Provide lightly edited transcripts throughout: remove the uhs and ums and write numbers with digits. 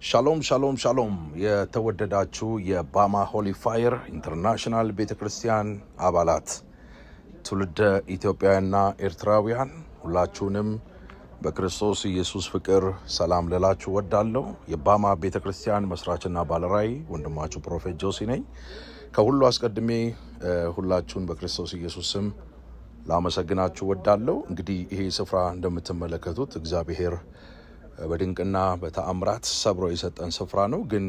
ሻሎም የተወደዳችሁ የባማ ሆሊ ፋየር ኢንተርናሽናል ቤተክርስቲያን አባላት ትውልደ ኢትዮጵያውያንና ኤርትራውያን ሁላችሁንም በክርስቶስ ኢየሱስ ፍቅር ሰላም ልላችሁ ወዳለሁ። የባማ ቤተክርስቲያን መስራችና ባለራዕይ ወንድማችሁ ፕሮፌት ጆሲ ነኝ። ከሁሉ አስቀድሜ ሁላችሁን በክርስቶስ ኢየሱስ ስም ላመሰግናችሁ ወዳለሁ። እንግዲህ ይሄ ስፍራ እንደምትመለከቱት እግዚአብሔር በድንቅና በተአምራት ሰብሮ የሰጠን ስፍራ ነው። ግን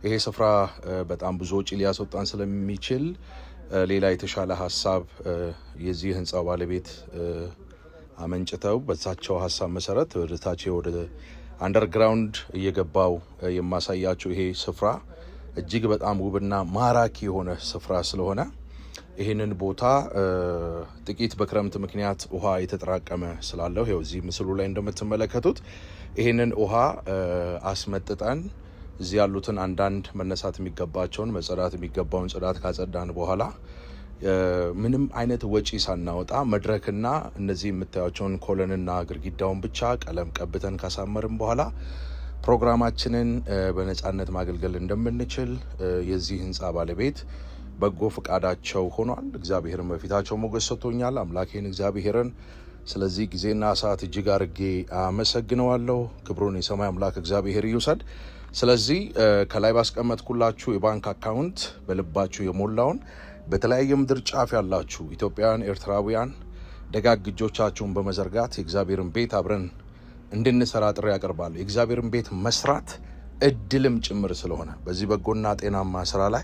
ይሄ ስፍራ በጣም ብዙ ወጪ ሊያስወጣን ስለሚችል ሌላ የተሻለ ሀሳብ የዚህ ህንፃ ባለቤት አመንጭተው በዛቸው ሀሳብ መሰረት ወደ አንደርግራውንድ እየገባው የማሳያችሁ ይሄ ስፍራ እጅግ በጣም ውብና ማራኪ የሆነ ስፍራ ስለሆነ ይህንን ቦታ ጥቂት በክረምት ምክንያት ውሃ የተጠራቀመ ስላለው ይኸው እዚህ ምስሉ ላይ እንደምትመለከቱት ይህንን ውሃ አስመጥጠን እዚህ ያሉትን አንዳንድ መነሳት የሚገባቸውን መጸዳት የሚገባውን ጽዳት ካጸዳን በኋላ ምንም አይነት ወጪ ሳናወጣ መድረክና እነዚህ የምታዩቸውን ኮለንና ግድግዳውን ብቻ ቀለም ቀብተን ካሳመርን በኋላ ፕሮግራማችንን በነጻነት ማገልገል እንደምንችል የዚህ ህንፃ ባለቤት በጎ ፈቃዳቸው ሆኗል። እግዚአብሔርን በፊታቸው ሞገስ ሰጥቶኛል። አምላኬን እግዚአብሔርን ስለዚህ ጊዜና ሰዓት እጅግ አድርጌ አመሰግነዋለሁ። ክብሩን የሰማይ አምላክ እግዚአብሔር ይውሰድ። ስለዚህ ከላይ ባስቀመጥኩላችሁ የባንክ አካውንት በልባችሁ የሞላውን በተለያየ ምድር ጫፍ ያላችሁ ኢትዮጵያውያን፣ ኤርትራውያን ደጋግ እጆቻችሁን በመዘርጋት የእግዚአብሔርን ቤት አብረን እንድንሰራ ጥሪ ያቀርባሉ። የእግዚአብሔርን ቤት መስራት እድልም ጭምር ስለሆነ በዚህ በጎና ጤናማ ስራ ላይ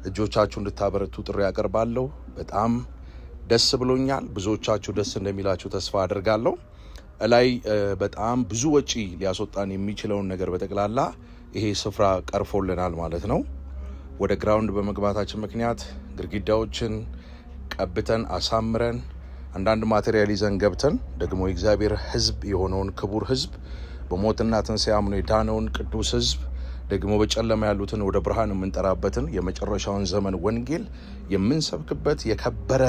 እጆቻችሁ እንድታበረቱ ጥሪ ያቀርባለሁ። በጣም ደስ ብሎኛል። ብዙዎቻችሁ ደስ እንደሚላችሁ ተስፋ አድርጋለሁ። ላይ በጣም ብዙ ወጪ ሊያስወጣን የሚችለውን ነገር በጠቅላላ ይሄ ስፍራ ቀርፎልናል ማለት ነው። ወደ ግራውንድ በመግባታችን ምክንያት ግድግዳዎችን ቀብተን አሳምረን አንዳንድ ማቴሪያል ይዘን ገብተን ደግሞ የእግዚአብሔር ሕዝብ የሆነውን ክቡር ሕዝብ በሞትና ትንሣኤ አምኖ የዳነውን ቅዱስ ሕዝብ ደግሞ በጨለማ ያሉትን ወደ ብርሃን የምንጠራበትን የመጨረሻውን ዘመን ወንጌል የምንሰብክበት የከበረ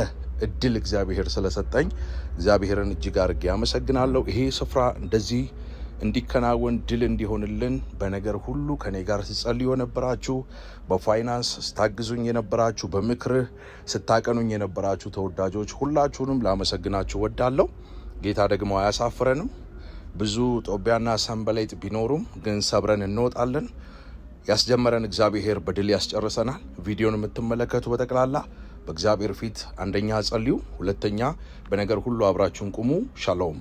እድል እግዚአብሔር ስለሰጠኝ እግዚአብሔርን እጅግ አድርጌ አመሰግናለሁ። ይሄ ስፍራ እንደዚህ እንዲከናወን ድል እንዲሆንልን በነገር ሁሉ ከኔ ጋር ስትጸልዩ የነበራችሁ፣ በፋይናንስ ስታግዙኝ የነበራችሁ፣ በምክርህ ስታቀኑኝ የነበራችሁ ተወዳጆች ሁላችሁንም ላመሰግናችሁ ወዳለሁ። ጌታ ደግሞ አያሳፍረንም። ብዙ ጦቢያና ሰንበሌጥ ቢኖሩም ግን ሰብረን እንወጣለን። ያስጀመረን እግዚአብሔር በድል ያስጨርሰናል። ቪዲዮን የምትመለከቱ በጠቅላላ በእግዚአብሔር ፊት አንደኛ ጸልዩ፣ ሁለተኛ በነገር ሁሉ አብራችሁን ቁሙ። ሻሎም